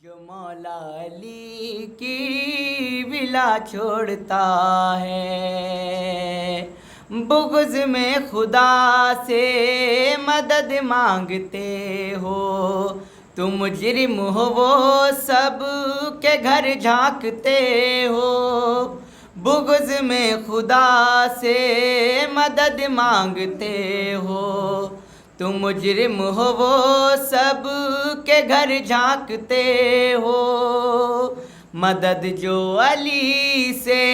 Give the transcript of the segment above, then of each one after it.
جو مولا علی کی ولا چھوڑتا ہے، بغض میں خدا سے مدد مانگتے ہو، تم مجرم ہو وہ سب کے گھر جھانکتے ہو، بغض میں خدا سے مدد مانگتے ہو، تم مجرم ہو وہ سب کے گھر جھانکتے ہو، مدد جو علی سے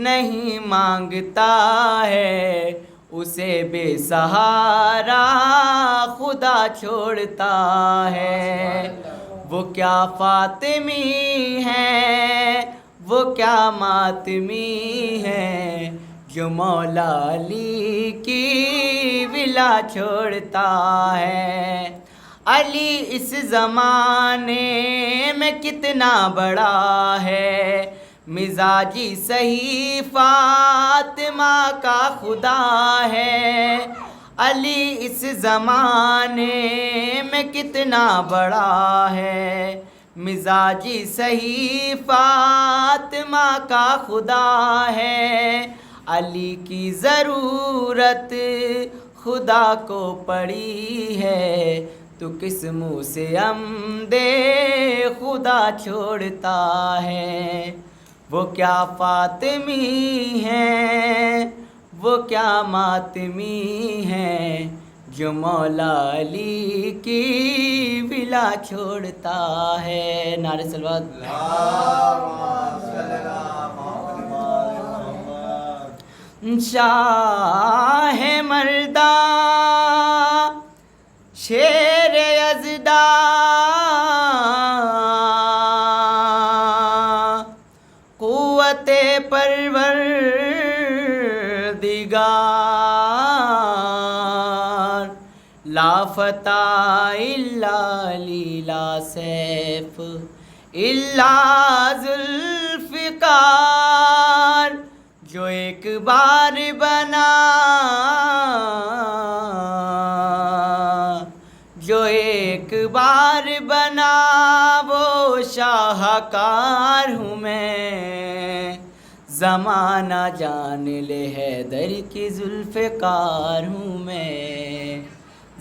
نہیں مانگتا ہے، اسے بے سہارا خدا چھوڑتا ہے۔ وہ کیا فاطمی ہے، وہ کیا ماتمی ہے، جو مولا علی کی ولا چھوڑتا ہے۔ علی اس زمانے میں کتنا بڑا ہے، مزاجی صحیح فاطمہ کا خدا ہے۔ علی اس زمانے میں کتنا بڑا ہے، مزاجی صحیح فاطمہ کا خدا ہے۔ علی کی ضرورت خدا کو پڑی ہے، تو کس منہ سے عمد خدا چھوڑتا ہے۔ وہ کیا فاطمی ہیں، وہ کیا ماتمی ہیں، جو مولا علی کی ولا چھوڑتا ہے۔ نعرہ صلوات۔ شاہ مرداں شیر یزداں قوت پروردگار، لا فتح الا علی، لا سیف الا ذوالفقار، جو ایک بار بنا، جو ایک بار بنا وہ شاہکار ہوں میں، زمانہ جان لے حیدر کی ذوالفقار ہوں میں،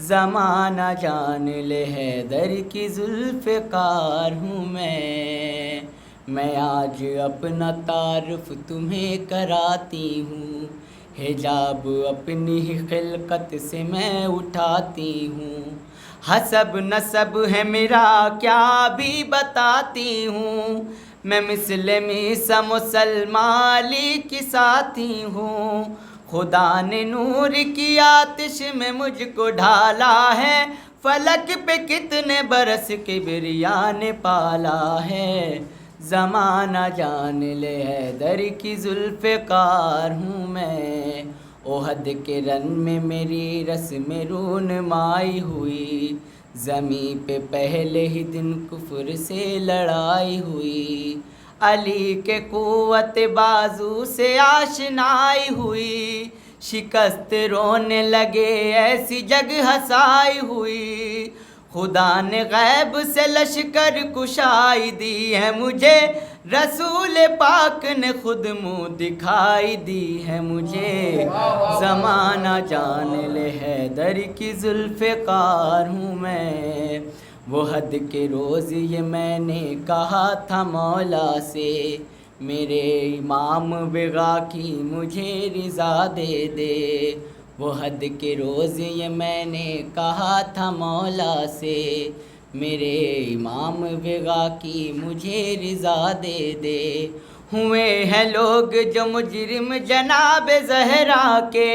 زمانہ جان لے حیدر کی ذوالفقار ہوں میں آج اپنا تعارف تمہیں کراتی ہوں، حجاب اپنی خلقت سے میں اٹھاتی ہوں، حسب نسب ہے میرا کیا بھی بتاتی ہوں، میں مثل عیسیٰ مسلمان علی کی ساتھی ہوں، خدا نے نور کی آتش میں مجھ کو ڈھالا ہے، فلک پہ کتنے برس کبریا نے پالا ہے، زمانہ جان لے حیدر کی ذوالفقار ہوں میں، احد کے رن میں میری رسم رونمائی ہوئی، زمین پہ پہلے ہی دن کفر سے لڑائی ہوئی، علی کے قوت بازو سے آشنائی ہوئی، شکست رونے لگے ایسی جگ ہسائی ہوئی، خدا نے غیب سے لشکر کشائی دی ہے مجھے، رسول پاک نے خود منہ دکھائی دی ہے مجھے، زمانہ جان لے حیدر کی ذوالفقار ہوں میں، وہ حد کے روز یہ میں نے کہا تھا مولا سے، میرے امام بغا کی مجھے رضا دے دے، وہ حد کے روز یہ میں نے کہا تھا مولا سے، میرے امام بغا کی مجھے رضا دے دے، ہوئے ہیں لوگ جو مجرم جناب زہرا کے،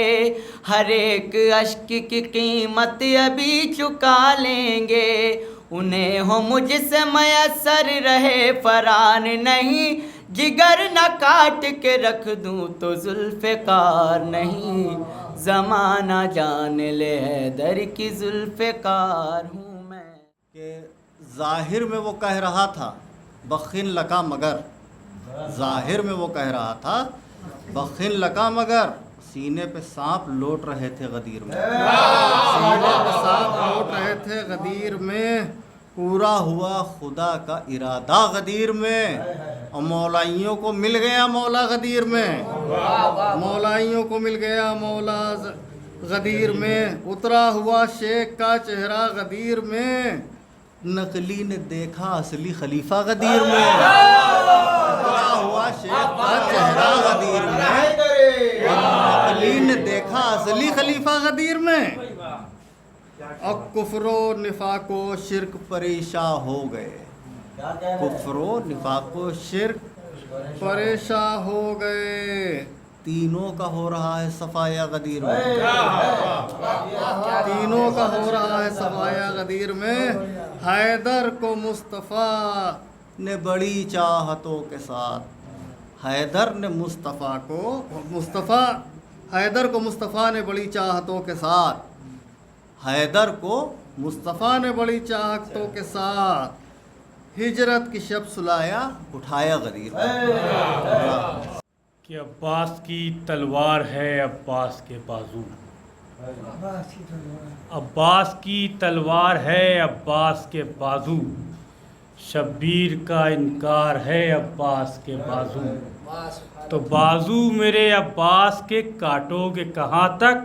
ہر ایک اشک کی قیمت ابھی چکا لیں گے، انہیں ہو مجھ سے میسر رہے فرار نہیں، جگر نہ کاٹ کے رکھ دوں تو ذوالفقار نہیں، زمانہ جان لے حیدر کی ذوالفقار ہوں میں۔ کہ ظاہر میں وہ کہہ رہا تھا بخن لکا مگر، ظاہر میں وہ کہہ رہا تھا بخن لکا مگر، سینے پہ سانپ لوٹ رہے تھے غدیر میں، سینے پہ سانپ لوٹ رہے تھے غدیر میں، پورا ہوا خدا کا ارادہ غدیر میں، اور مولائیوں کو مل گیا مولا غدیر میں، مولائیوں کو مل گیا مولا غدیر میں، اترا ہوا شیخ کا چہرہ غدیر میں، نقلی نے دیکھا اصلی خلیفہ غدیر میں، اترا ہوا شیخ کا چہرہ غدیر میں، اور نقلی نے دیکھا اصلی خلیفہ غدیر میں، اور کفر و نفاق و شرک پریشاں ہو گئے، کفر و نفاق و شرک پریشاں ہو گئے، تینوں کا ہو رہا ہے صفایا غدیر میں، تینوں کا ہو رہا ہے صفایا غدیر میں، حیدر کو مصطفیٰ نے بڑی چاہتوں کے ساتھ، حیدر نے حیدر کو مصطفیٰ نے بڑی چاہتوں کے ساتھ، حیدر کو مصطفیٰ نے بڑی چاہتوں کے ساتھ ہجرت کی شب سلایا اٹھایا غدیر میں، کہ عباس کی تلوار ہے عباس کے بازو، عباس کی تلوار ہے عباس کے بازو، شبیر کا انکار ہے عباس کے بازو، تو بازو میرے عباس کے کاٹو گے کہاں تک،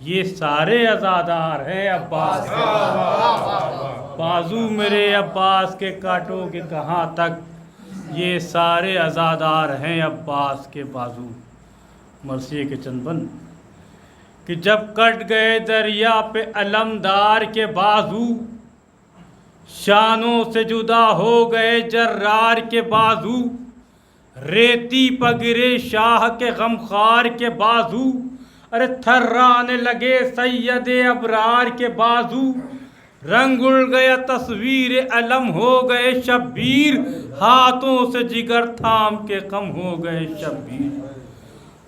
یہ سارے عزادار ہیں عباس کے، بازو میرے عباس کے کاٹو گے کہاں تک، یہ سارے عزادار ہیں عباس کے بازو۔ مرثیے کے چند بند کہ جب کٹ گئے دریا پہ علمدار کے بازو، شانوں سے جدا ہو گئے جرار کے بازو، ریتی پگرے شاہ کے غمخوار کے بازو، ارے تھرانے لگے سید ابرار کے بازو، رنگ اڑ گیا تصویر علم ہو گئے شبیر، ہاتھوں سے جگر تھام کے کم ہو گئے شبیر۔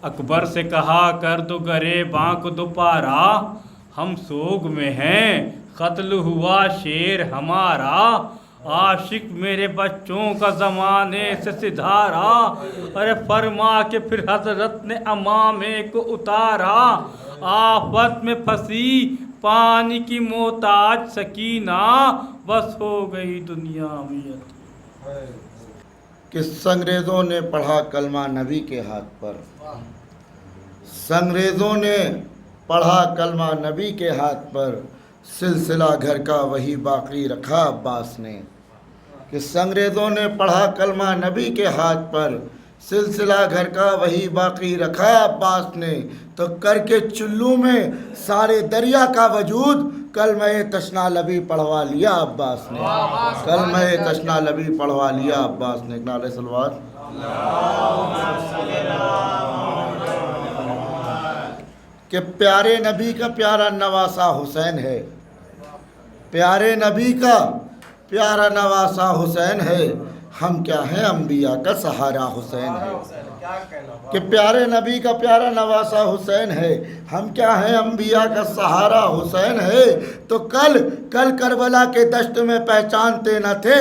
اکبر سے کہا کر دو گریباں کو دوپارا، ہم سوگ میں ہیں قتل ہوا شیر ہمارا، عاشق میرے بچوں کا زمانے سے سدھارا، ارے فرما کے پھر حضرت نے امامے کو اتارا، آفت میں پھنسی پانی کی محتاج سکینہ، بس ہو گئی دنیا میں کہ سنگریزوں نے پڑھا کلمہ نبی کے ہاتھ پر، سنگریزوں نے پڑھا کلمہ نبی کے ہاتھ پر، سلسلہ گھر کا وہی باقی رکھا عباس نے، کہ سنگریزوں نے پڑھا کلمہ نبی کے ہاتھ پر، سلسلہ گھر کا وہی باقی رکھا عباس نے، تو کر کے چلو میں سارے دریا کا وجود، کلمہ تشنا لبی پڑھوا لیا عباس نے، کلمہ تشنا لبی پڑھوا لیا عباس نے۔ نعرہ صلوات۔ کہ پیارے نبی کا پیارا نواسا حسین ہے، پیارے نبی کا پیارا نواسا حسین ہے، ہم کیا ہیں انبیاء کا سہارا حسین ہے، کہ پیارے نبی کا پیارا نواسا حسین ہے، ہم کیا ہیں انبیاء کا سہارا حسین ہے، تو کل کربلا کے دشت میں پہچانتے نہ تھے،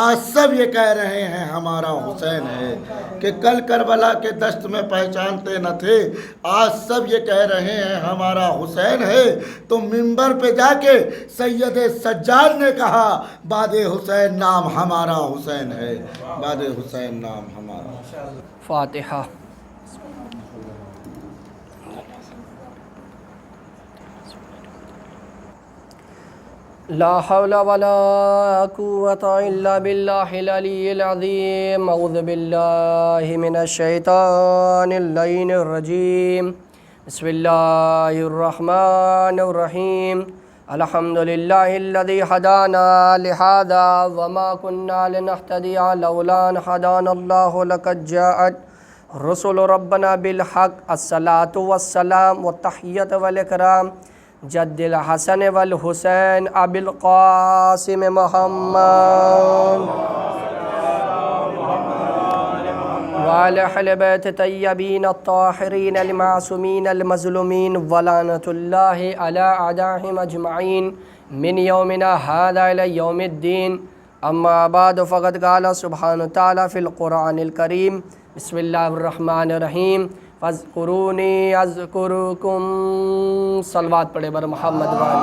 آج سب یہ کہہ رہے ہیں ہمارا حسین ہے، کہ کل کربلا کے دشت میں پہچانتے نہ تھے، آج سب یہ کہہ رہے ہیں ہمارا حسین ہے، تو منبر پہ جا کے سید سجاد نے کہا باد حسین نام ہمارا حسین ہے، باد حسین نام ہمارا۔ فاتحہ۔ لا حول ولا قوة إلا بالله العلي العظيم، أعوذ بالله من الشيطان اللعين الرجيم، بسم الله الرحمن الرحيم، الحمد لله الذي هدانا لهذا وما كنا لنهتدي لولا أن هدانا الله، لقد جاءت رسل ربنا بالحق، الصلاة والسلام والتحية والإكرام جد الحسن والحسین ابی القاسم محمد وعلى اہل بیت طیبین الطاہرین المعصومین المظلومین ولعنۃ اللہ علی اعدائہم اجمعین من یومنا ھذا الی یوم الدین، اما بعد فقد قال سبحانہ تعالی فی القرآن الکریم، بسم اللہ الرحمن الرحیم، فاذکرونی اذکرکم، صلوات پڑھے بر محمد وآلہ۔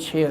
6।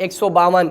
152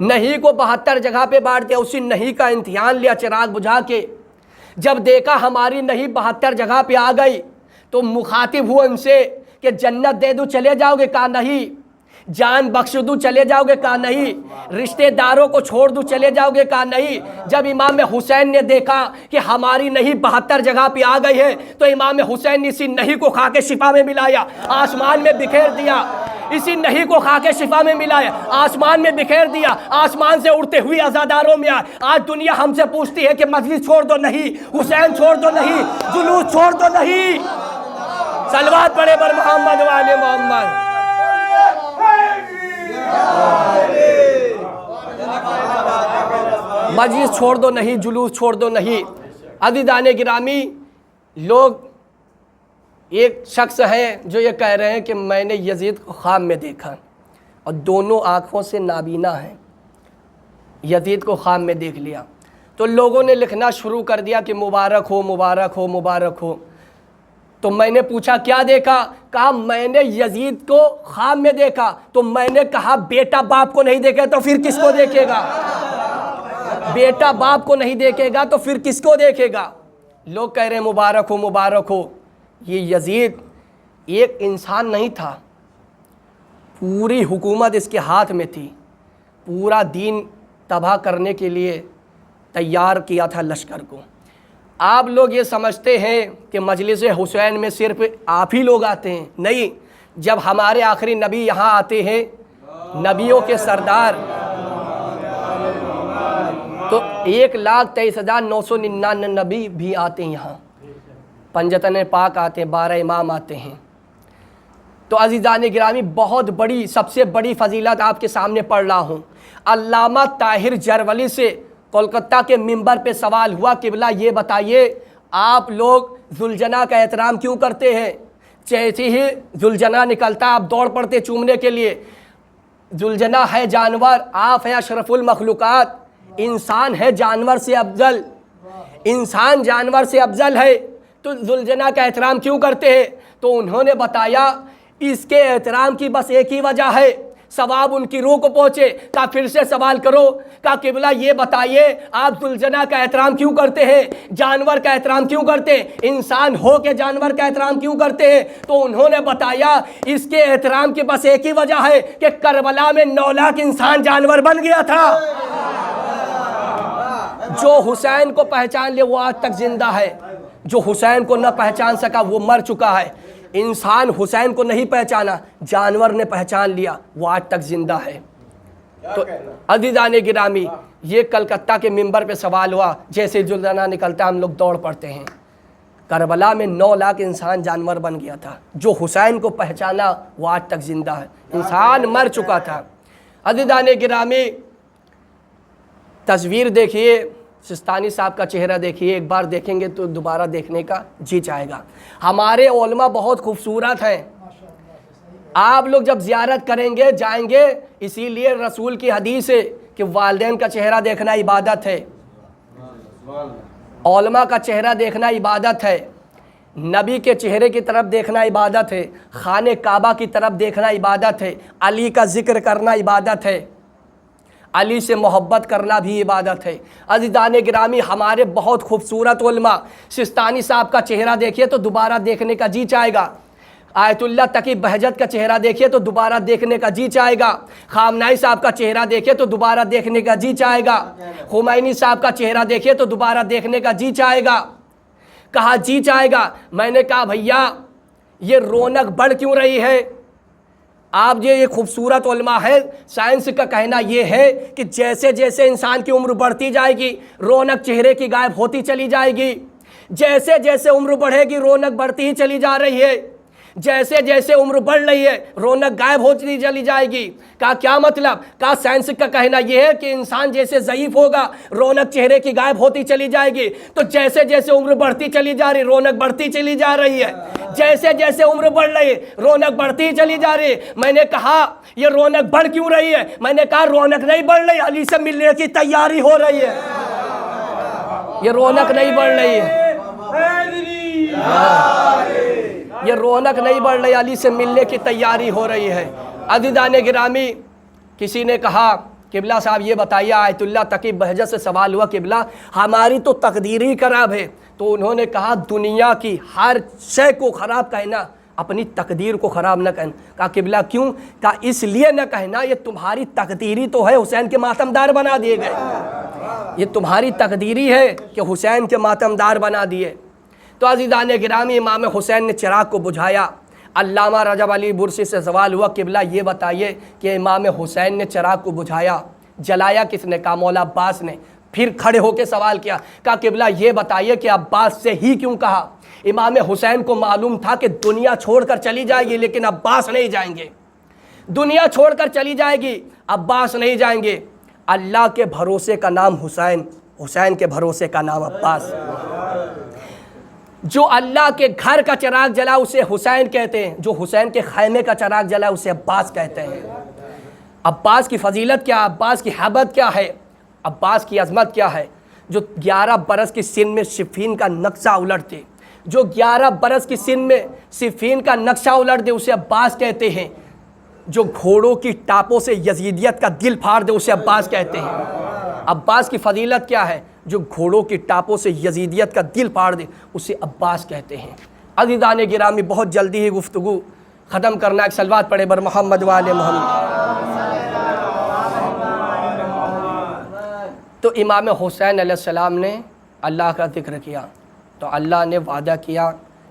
نہیں کو 72 جگہ پہ بانٹ دیا. اسی نہیں کا امتحان لیا چراغ بجھا کے. جب دیکھا ہماری نہیں 72 جگہ پہ آ گئی تو مخاطب ہوا ان سے کہ جنت دے دوں چلے جاؤ گے؟ کہا نہیں. جان بخش دوں چلے جاؤ گے؟ کہا نہیں. رشتہ داروں کو چھوڑ دوں چلے جاؤ گے؟ کہا نہیں. جب امام حسین نے دیکھا کہ ہماری نہیں 72 جگہ پہ آ گئی ہے تو امام حسین نے اسی نہیں کو کھا کے شفا میں ملایا, آسمان میں بکھیر دیا. اسی نہیں کو کھا کے شفا میں ملایا, آسمان میں بکھیر دیا. آسمان سے اڑتے ہوئی عزاداروں میں آئے. آج دنیا ہم سے پوچھتی ہے کہ مجلس چھوڑ دو, نہیں. حسین چھوڑ دو, نہیں. جلوس چھوڑ دو, نہیں. صلوات پڑھے بر محمد والے محمد. مجلس چھوڑ دو نہیں, جلوس چھوڑ دو نہیں. عزیزان گرامی, لوگ ایک شخص ہیں جو یہ کہہ رہے ہیں کہ میں نے یزید کو خواب میں دیکھا اور دونوں آنکھوں سے نابینا ہیں. یزید کو خواب میں دیکھ لیا تو لوگوں نے لکھنا شروع کر دیا کہ مبارک ہو مبارک ہو مبارک ہو. تو میں نے پوچھا کیا دیکھا؟ کہا میں نے یزید کو خواب میں دیکھا. تو میں نے کہا بیٹا باپ کو نہیں دیکھے تو پھر کس کو دیکھے گا؟ بیٹا باپ کو نہیں دیکھے گا تو پھر کس کو دیکھے گا؟ لوگ کہہ رہے ہیں مبارک ہو مبارک ہو. یہ یزید ایک انسان نہیں تھا, پوری حکومت اس کے ہاتھ میں تھی. پورا دین تباہ کرنے کے لیے تیار کیا تھا لشکر کو. آپ لوگ یہ سمجھتے ہیں کہ مجلس حسین میں صرف آپ ہی لوگ آتے ہیں. نہیں, جب ہمارے آخری نبی یہاں آتے ہیں, نبیوں کے سردار, تو 1,23,999 نبی بھی آتے ہیں یہاں. پنجتن پاک آتے ہیں, 12 امام آتے ہیں. تو عزیزان گرامی, بہت بڑی, سب سے بڑی فضیلت آپ کے سامنے پڑھ رہا ہوں. علامہ طاہر جرولی سے کولکتہ کے منبر پہ سوال ہوا, قبلہ یہ بتائیے آپ لوگ ذوالجناح کا احترام کیوں کرتے ہیں؟ جیسے ہی ذوالجناح نکلتا آپ دوڑ پڑتے چومنے کے لیے. ذوالجناح ہے جانور, آپ ہیں اشرف المخلوقات. انسان ہے جانور سے افضل, انسان جانور سے افضل ہے, تو ذوالجناح کا احترام کیوں کرتے ہیں؟ تو انہوں نے بتایا اس کے احترام کی بس ایک ہی وجہ ہے, ثواب ان کی روح کو پہنچے. کہا پھر سے سوال کرو. کہا قبلہ یہ بتائیے آپ ذوالجناح کا احترام کیوں کرتے ہیں, جانور کا احترام کیوں کرتے ہیں, انسان ہو کے جانور کا احترام کیوں کرتے ہیں؟ تو انہوں نے بتایا اس کے احترام کی بس ایک ہی وجہ ہے کہ کربلا میں 9 لاکھ انسان جانور بن گیا تھا. جو حسین کو پہچان لے وہ آج تک زندہ ہے, جو حسین کو نہ پہچان سکا وہ مر چکا ہے. انسان حسین کو نہیں پہچانا, جانور نے پہچان لیا, وہ آج تک زندہ ہے. تو عزیزان گرامی, یہ کلکتہ کے منبر پہ سوال ہوا, جیسے ذوالجناح نکلتا ہم لوگ دوڑ پڑتے ہیں. کربلا میں 9 لاکھ انسان جانور بن گیا تھا, جو حسین کو پہچانا وہ آج تک زندہ ہے. انسان مر چکا تھا. عزیزان گرامی, تصویر دیکھیے, سستانی صاحب کا چہرہ دیکھیے, ایک بار دیکھیں گے تو دوبارہ دیکھنے کا جی چاہے گا. ہمارے علماء بہت خوبصورت ہیں, آپ لوگ جب زیارت کریں گے جائیں گے, اسی لیے رسول کی حدیث ہے کہ والدین کا چہرہ دیکھنا عبادت ہے, علماء کا چہرہ دیکھنا عبادت ہے, نبی کے چہرے کی طرف دیکھنا عبادت ہے, خانہ کعبہ کی طرف دیکھنا عبادت ہے, علی کا ذکر کرنا عبادت ہے, علی سے محبت کرنا بھی عبادت ہے. عزیزان گرامی, ہمارے بہت خوبصورت علماء, سستانی صاحب کا چہرہ دیکھیے تو دوبارہ دیکھنے کا جی چاہے گا. آیت اللہ تقی بہجت کا چہرہ دیکھیے تو دوبارہ دیکھنے کا جی چاہے گا. خامنائی صاحب کا چہرہ دیکھیے تو دوبارہ دیکھنے کا جی چاہے گا. خمینی صاحب کا چہرہ دیکھیے تو دوبارہ دیکھنے کا جی چاہے گا. کہا جی چاہے گا. میں نے کہا بھیا یہ رونق بڑھ کیوں رہی ہے؟ آپ یہ خوبصورت علماء ہے, سائنس کا کہنا یہ ہے کہ جیسے جیسے انسان کی عمر بڑھتی جائے گی رونق چہرے کی غائب ہوتی چلی جائے گی. جیسے جیسے عمر بڑھے گی رونق بڑھتی ہی چلی جا رہی ہے. جیسے جیسے عمر بڑھ رہی ہے رونق غائب ہوتی چلی جائے گی. کہا کیا مطلب؟ کہا سائنس کا کہنا یہ ہے کہ انسان جیسے ضعیف ہوگا رونق چہرے کی غائب ہوتی چلی جائے گی. تو جیسے جیسے عمر بڑھتی چلی جا رہی رونق بڑھتی چلی جا رہی ہے. جیسے جیسے عمر بڑھ رہی ہے رونق بڑھتی چلی جا رہی ہے. میں نے کہا یہ رونق بڑھ کیوں رہی ہے؟ میں نے کہا رونق نہیں بڑھ رہی, علی سے ملنے کی تیاری ہو رہی ہے. یہ رونق نہیں بڑھ رہی ہے, یہ رونق نہیں بڑھ رہی, علی سے ملنے کی تیاری ہو رہی ہے. عزیزان گرامی, کسی نے کہا قبلہ صاحب یہ بتائیے، آیت اللہ تقی بہجت سے سوال ہوا قبلہ ہماری تو تقدیر ہی خراب ہے، تو انہوں نے کہا دنیا کی ہر شے کو خراب کہنا، اپنی تقدیر کو خراب نہ کہنا۔ کہا قبلہ کیوں؟ کہا اس لیے نہ کہنا، یہ تمہاری تقدیری تو ہے حسین کے ماتمدار بنا دیے گئے، یہ تمہاری تقدیری ہے کہ حسین کے ماتمدار بنا دیے۔ تو عزیزان گرامی، امام حسین نے چراغ کو بجھایا۔ علامہ رجب علی برسی سے سوال ہوا قبلہ یہ بتائیے کہ امام حسین نے چراغ کو بجھایا، جلایا کس نے؟ کہا مولا عباس نے۔ پھر کھڑے ہو کے سوال کیا، کہا قبلہ یہ بتائیے کہ عباس سے ہی کیوں کہا؟ امام حسین کو معلوم تھا کہ دنیا چھوڑ کر چلی جائے گی لیکن عباس نہیں جائیں گے، دنیا چھوڑ کر چلی جائے گی عباس نہیں جائیں گے۔ اللہ کے بھروسے کا نام حسین، حسین کے بھروسے کا نام عباس۔ جو اللہ کے گھر کا چراغ جلا اسے حسین کہتے ہیں، جو حسین کے خیمے کا چراغ جلا اسے عباس کہتے ہیں۔ عباس کی فضیلت کیا، عباس کی حیبت کیا ہے، عباس کی عظمت کیا ہے؟ جو 11 برس کی سن میں صفین کا نقشہ الٹ دے، جو 11 برس کی سن میں صفین کا نقشہ الٹ دے اسے عباس کہتے ہیں۔ جو گھوڑوں کی ٹاپوں سے یزیدیت کا دل پھاڑ دے اسے عباس کہتے ہیں۔ عباس کی فضیلت کیا ہے؟ جو گھوڑوں کی ٹاپوں سے یزیدیت کا دل پھاڑ دے اسے عباس کہتے ہیں۔ عزیزان گرامی، بہت جلدی ہی گفتگو ختم کرنا، ایک صلوات پڑھے بر محمد وآل محمد۔ تو امام حسین علیہ السلام نے اللہ کا ذکر کیا تو اللہ نے وعدہ کیا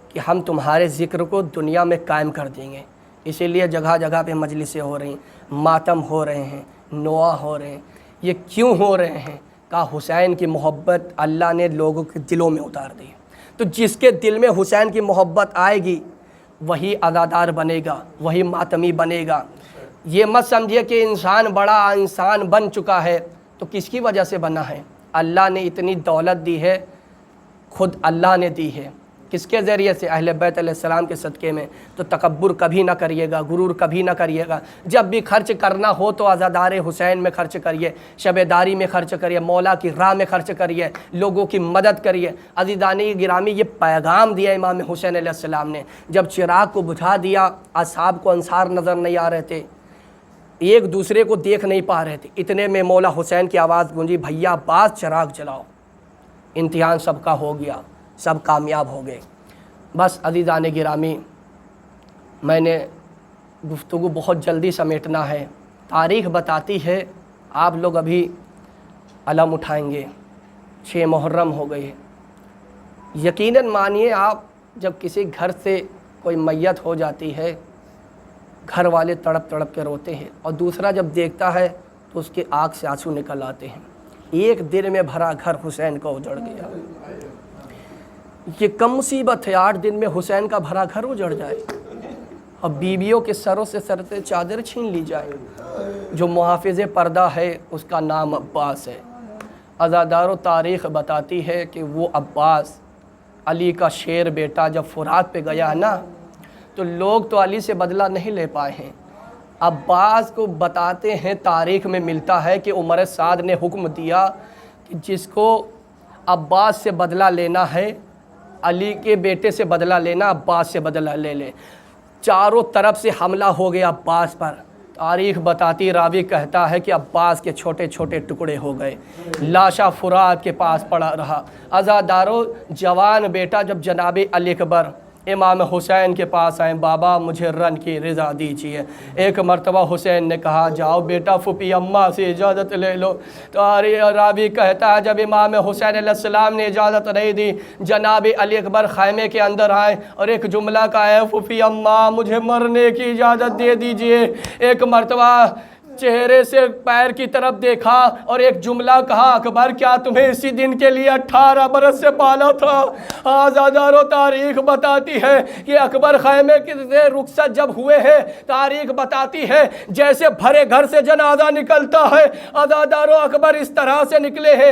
کہ ہم تمہارے ذکر کو دنیا میں قائم کر دیں گے۔ اسی لیے جگہ جگہ پہ مجلسیں ہو رہی ہیں، ماتم ہو رہے ہیں، نواح ہو رہے ہیں۔ یہ کیوں ہو رہے ہیں؟ کہا حسین کی محبت اللہ نے لوگوں کے دلوں میں اتار دی، تو جس کے دل میں حسین کی محبت آئے گی وہی عزادار بنے گا، وہی ماتمی بنے گا۔ یہ مت سمجھیے کہ انسان بڑا انسان بن چکا ہے تو کس کی وجہ سے بنا ہے؟ اللہ نے اتنی دولت دی ہے، خود اللہ نے دی ہے۔ کس کے ذریعے سے؟ اہل بیت علیہ السلام کے صدقے میں۔ تو تکبر کبھی نہ کریے گا، غرور کبھی نہ کریے گا۔ جب بھی خرچ کرنا ہو تو عزادار حسین میں خرچ کریے، شب داری میں خرچ کریے، مولا کی راہ میں خرچ کریے، لوگوں کی مدد کریے۔ عزیزان گرامی، یہ پیغام دیا امام حسین علیہ السلام نے۔ جب چراغ کو بجھا دیا، اصحاب کو انصار نظر نہیں آ رہے تھے، ایک دوسرے کو دیکھ نہیں پا رہے تھے، اتنے میں مولا حسین کی آواز گونجی، بھیا عباس چراغ جلاؤ۔ امتحان سب کا ہو گیا، سب کامیاب ہو گئے۔ بس عزیزان گرامی، میں نے گفتگو بہت جلدی سمیٹنا ہے۔ تاریخ بتاتی ہے، آپ لوگ ابھی علم اٹھائیں گے، 6 محرم ہو گئی ہے۔ یقیناً مانیے، آپ جب کسی گھر سے کوئی میت ہو جاتی ہے، گھر والے تڑپ تڑپ کے روتے ہیں، اور دوسرا جب دیکھتا ہے تو اس کے آنکھ سے آنسو نکل آتے ہیں۔ ایک دن میں بھرا گھر حسین کا اجڑ گیا۔ یہ کم مصیبت ہے 8 دن میں حسین کا بھرا گھر اجڑ جائے اور بیویوں کے سروں سے سر سے چادر چھین لی جائے۔ جو محافظ پردہ ہے اس کا نام عباس ہے۔ عزادار و تاریخ بتاتی ہے کہ وہ عباس، علی کا شیر بیٹا، جب فرات پہ گیا نا تو لوگ تو علی سے بدلہ نہیں لے پائے ہیں۔ عباس کو بتاتے ہیں، تاریخ میں ملتا ہے کہ عمر سعد نے حکم دیا کہ جس کو عباس سے بدلہ لینا ہے، علی کے بیٹے سے بدلہ لینا، عباس سے بدلہ لے لے۔ چاروں طرف سے حملہ ہو گیا عباس پر۔ تاریخ بتاتی، راوی کہتا ہے کہ عباس کے چھوٹے چھوٹے ٹکڑے ہو گئے، لاشا فرات کے پاس پڑا رہا۔ عزادارو، جوان بیٹا جب جناب علی اکبر امام حسین کے پاس آئے، بابا مجھے رن کی رضا دیجیے۔ ایک مرتبہ حسین نے کہا، جاؤ بیٹا پھوپھی اماں سے اجازت لے لو۔ تو راوی کہتا ہے جب امام حسین علیہ السلام نے اجازت نہیں دی، جناب علی اکبر خیمے کے اندر آئے اور ایک جملہ کہا ہے، پھوپھی اماں مجھے مرنے کی اجازت دے دیجیے۔ ایک مرتبہ چہرے سے پیر کی طرف دیکھا اور ایک جملہ کہا، اکبر کیا تمہیں اسی دن کے لیے 18 برس سے پالا تھا؟ عزادارو، تاریخ بتاتی ہے کہ اکبر خیمے سے رخصت جب ہوئے ہیں، تاریخ بتاتی ہے جیسے بھرے گھر سے جنازہ نکلتا ہے، عزادارو اکبر اس طرح سے نکلے ہیں۔